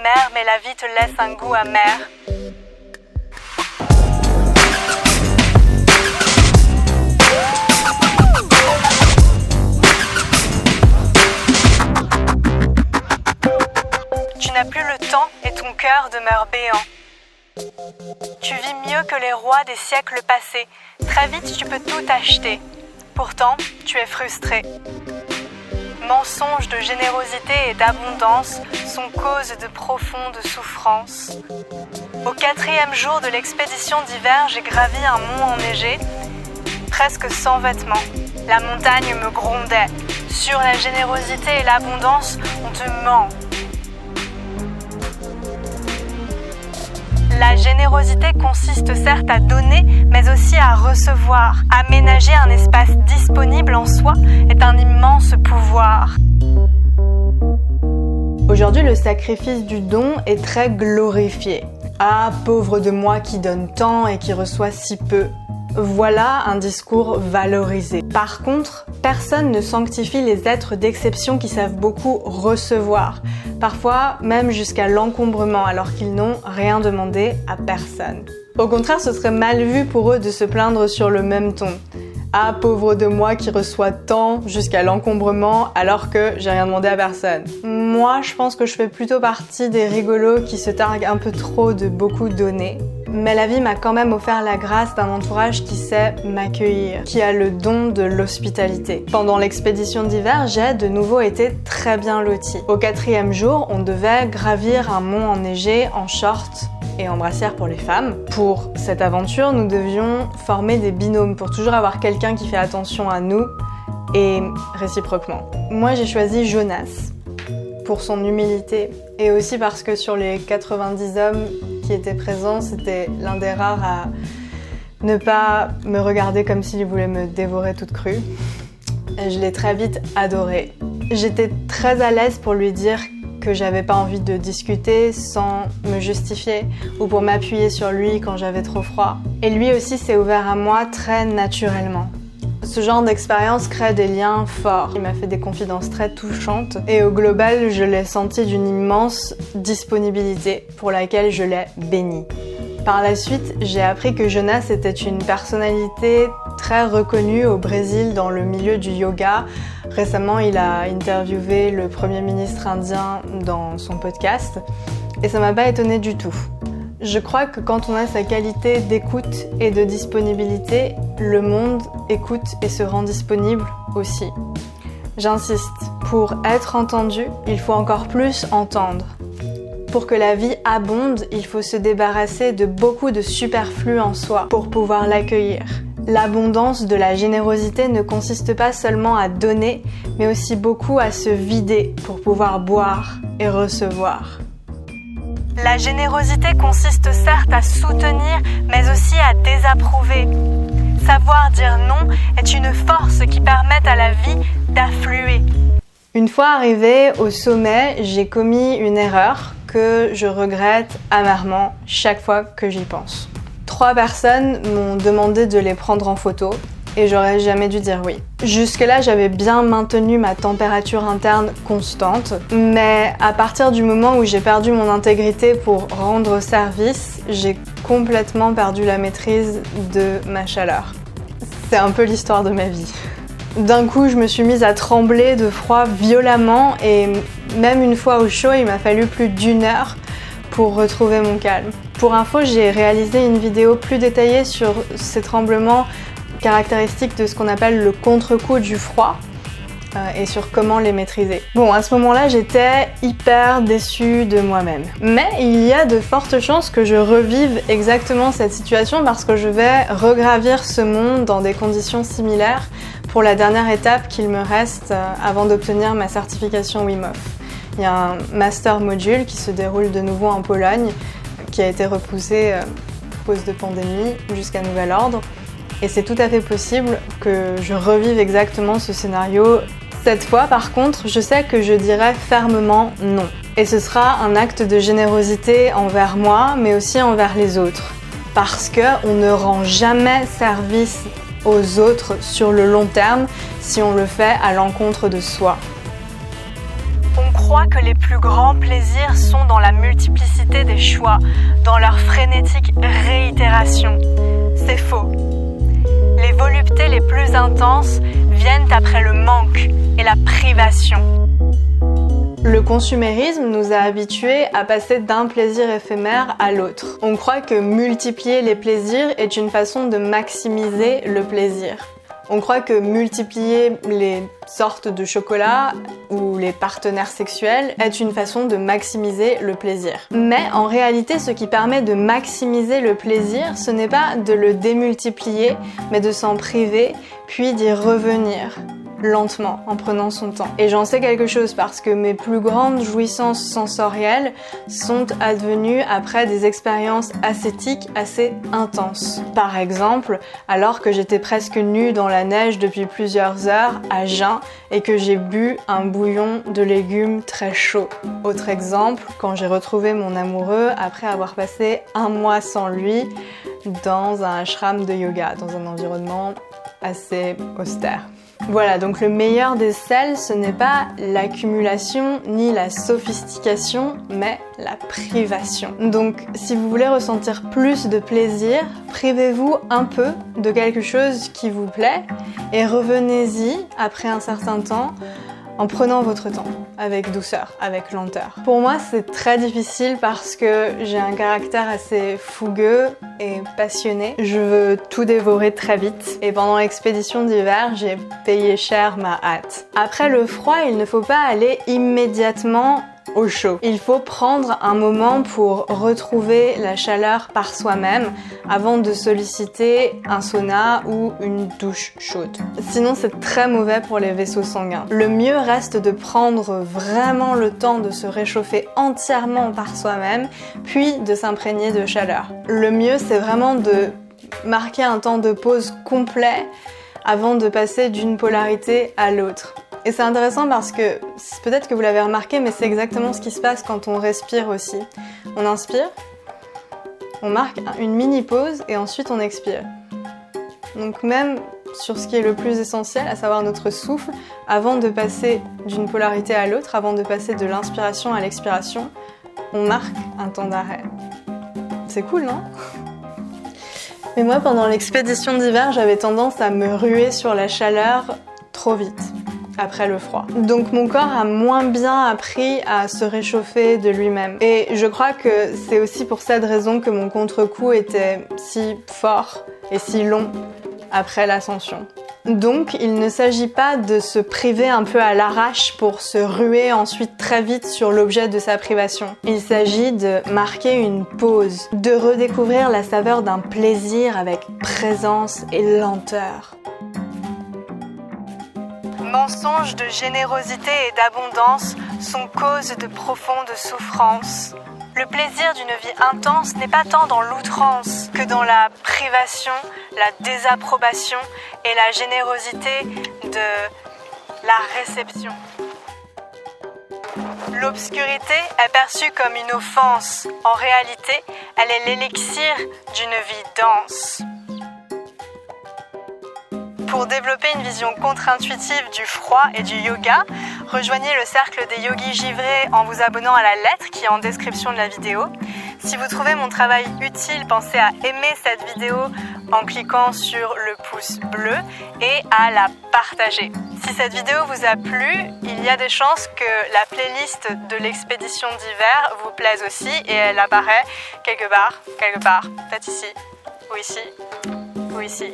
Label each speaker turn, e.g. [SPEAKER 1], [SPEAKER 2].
[SPEAKER 1] mer, mais la vie te laisse un goût amer. Tu n'as plus le temps et ton cœur demeure béant. Tu vis mieux que les rois des siècles passés. Très vite, tu peux tout acheter. Pourtant, tu es frustré. Mensonges de générosité et d'abondance sont cause de profondes souffrances. Au 4e jour de l'expédition d'hiver, j'ai gravi un mont enneigé, presque sans vêtements. La montagne me grondait. Sur la générosité et l'abondance, on te ment. La générosité consiste certes à donner, mais aussi à recevoir. Aménager un espace disponible en soi est un immense pouvoir. Aujourd'hui, le sacrifice du don est très glorifié. Ah, pauvre de moi qui donne tant et qui reçoit si peu. Voilà un discours valorisé. Par contre, personne ne sanctifie les êtres d'exception qui savent beaucoup recevoir, parfois même jusqu'à l'encombrement alors qu'ils n'ont rien demandé à personne. Au contraire, ce serait mal vu pour eux de se plaindre sur le même ton. Ah, pauvre de moi qui reçoit tant jusqu'à l'encombrement alors que j'ai rien demandé à personne. Moi, je pense que je fais plutôt partie des rigolos qui se targuent un peu trop de beaucoup donner. Mais la vie m'a quand même offert la grâce d'un entourage qui sait m'accueillir, qui a le don de l'hospitalité. Pendant l'expédition d'hiver, j'ai de nouveau été très bien lotie. Au 4e jour, on devait gravir un mont enneigé en short et en brassière pour les femmes. Pour cette aventure, nous devions former des binômes pour toujours avoir quelqu'un qui fait attention à nous et réciproquement. Moi, j'ai choisi Jonas pour son humilité et aussi parce que sur les 90 hommes qui étaient présents, c'était l'un des rares à ne pas me regarder comme s'il voulait me dévorer toute crue. Et je l'ai très vite adoré. J'étais très à l'aise pour lui dire que j'avais pas envie de discuter sans me justifier ou pour m'appuyer sur lui quand j'avais trop froid. Et lui aussi s'est ouvert à moi très naturellement. Ce genre d'expérience crée des liens forts. Il m'a fait des confidences très touchantes et au global, je l'ai senti d'une immense disponibilité pour laquelle je l'ai béni. Par la suite, j'ai appris que Jonas était une personnalité très reconnue au Brésil dans le milieu du yoga. Récemment, il a interviewé le Premier ministre indien dans son podcast et ça m'a pas étonnée du tout. Je crois que quand on a sa qualité d'écoute et de disponibilité, le monde écoute et se rend disponible aussi. J'insiste, pour être entendu, il faut encore plus entendre. Pour que la vie abonde, il faut se débarrasser de beaucoup de superflu en soi pour pouvoir l'accueillir. L'abondance de la générosité ne consiste pas seulement à donner, mais aussi beaucoup à se vider pour pouvoir boire et recevoir. La générosité consiste certes à soutenir, mais aussi à désapprouver. Savoir dire non est une force qui permet à la vie d'affluer. Une fois arrivée au sommet, j'ai commis une erreur que je regrette amèrement chaque fois que j'y pense. 3 personnes m'ont demandé de les prendre en photo et j'aurais jamais dû dire oui. Jusque-là, j'avais bien maintenu ma température interne constante, mais à partir du moment où j'ai perdu mon intégrité pour rendre service, j'ai complètement perdu la maîtrise de ma chaleur. C'est un peu l'histoire de ma vie. D'un coup, je me suis mise à trembler de froid violemment et même une fois au chaud, il m'a fallu plus d'1 heure pour retrouver mon calme. Pour info, j'ai réalisé une vidéo plus détaillée sur ces tremblements caractéristiques de ce qu'on appelle le contre-coup du froid et sur comment les maîtriser. Bon, à ce moment-là, j'étais hyper déçue de moi-même. Mais il y a de fortes chances que je revive exactement cette situation parce que je vais regravir ce mont dans des conditions similaires pour la dernière étape qu'il me reste avant d'obtenir ma certification Wim Hof. Il y a un master module qui se déroule de nouveau en Pologne, qui a été repoussé à cause de pandémie jusqu'à nouvel ordre. Et c'est tout à fait possible que je revive exactement ce scénario. Cette fois, par contre, je sais que je dirai fermement non. Et ce sera un acte de générosité envers moi, mais aussi envers les autres. Parce qu'on ne rend jamais service aux autres sur le long terme si on le fait à l'encontre de soi. On croient que les plus grands plaisirs sont dans la multiplicité des choix, dans leur frénétique réitération. C'est faux. Les voluptés les plus intenses viennent après le manque et la privation. Le consumérisme nous a habitués à passer d'un plaisir éphémère à l'autre. On croit que multiplier les plaisirs est une façon de maximiser le plaisir. On croit que multiplier les sortes de chocolat ou les partenaires sexuels est une façon de maximiser le plaisir. Mais en réalité, ce qui permet de maximiser le plaisir, ce n'est pas de le démultiplier, mais de s'en priver, puis d'y revenir. Lentement, en prenant son temps. Et j'en sais quelque chose parce que mes plus grandes jouissances sensorielles sont advenues après des expériences ascétiques assez intenses. Par exemple, alors que j'étais presque nue dans la neige depuis plusieurs heures, à jeun, et que j'ai bu un bouillon de légumes très chaud. Autre exemple, quand j'ai retrouvé mon amoureux après avoir passé un mois sans lui dans un ashram de yoga, dans un environnement assez austère. Voilà, donc le meilleur des sels, ce n'est pas l'accumulation ni la sophistication, mais la privation. Donc, si vous voulez ressentir plus de plaisir, privez-vous un peu de quelque chose qui vous plaît et revenez-y après un certain temps en prenant votre temps, avec douceur, avec lenteur. Pour moi, c'est très difficile parce que j'ai un caractère assez fougueux et passionné. Je veux tout dévorer très vite. Et pendant l'expédition d'hiver, j'ai payé cher ma hâte. Après le froid, il ne faut pas aller immédiatement au chaud. Il faut prendre un moment pour retrouver la chaleur par soi-même avant de solliciter un sauna ou une douche chaude. Sinon, c'est très mauvais pour les vaisseaux sanguins. Le mieux reste de prendre vraiment le temps de se réchauffer entièrement par soi-même, puis de s'imprégner de chaleur. Le mieux, c'est vraiment de marquer un temps de pause complet avant de passer d'une polarité à l'autre. Et c'est intéressant parce que, peut-être que vous l'avez remarqué, mais c'est exactement ce qui se passe quand on respire aussi. On inspire, on marque une mini pause et ensuite on expire. Donc même sur ce qui est le plus essentiel, à savoir notre souffle, avant de passer d'une polarité à l'autre, avant de passer de l'inspiration à l'expiration, on marque un temps d'arrêt. C'est cool, non ? Mais moi, pendant l'expédition d'hiver, j'avais tendance à me ruer sur la chaleur trop vite. Après le froid. Donc mon corps a moins bien appris à se réchauffer de lui-même. Et je crois que c'est aussi pour cette raison que mon contre-coup était si fort et si long après l'ascension. Donc il ne s'agit pas de se priver un peu à l'arrache pour se ruer ensuite très vite sur l'objet de sa privation. Il s'agit de marquer une pause, de redécouvrir la saveur d'un plaisir avec présence et lenteur. Mensonges de générosité et d'abondance sont cause de profondes souffrances. Le plaisir d'une vie intense n'est pas tant dans l'outrance que dans la privation, la désapprobation et la générosité de la réception. L'obscurité est perçue comme une offense. En réalité, elle est l'élixir d'une vie dense. Pour développer une vision contre-intuitive du froid et du yoga, rejoignez le cercle des yogis givrés en vous abonnant à la lettre qui est en description de la vidéo. Si vous trouvez mon travail utile, pensez à aimer cette vidéo en cliquant sur le pouce bleu et à la partager. Si cette vidéo vous a plu, il y a des chances que la playlist de l'expédition d'hiver vous plaise aussi et elle apparaît quelque part, peut-être ici, ou ici, ou ici.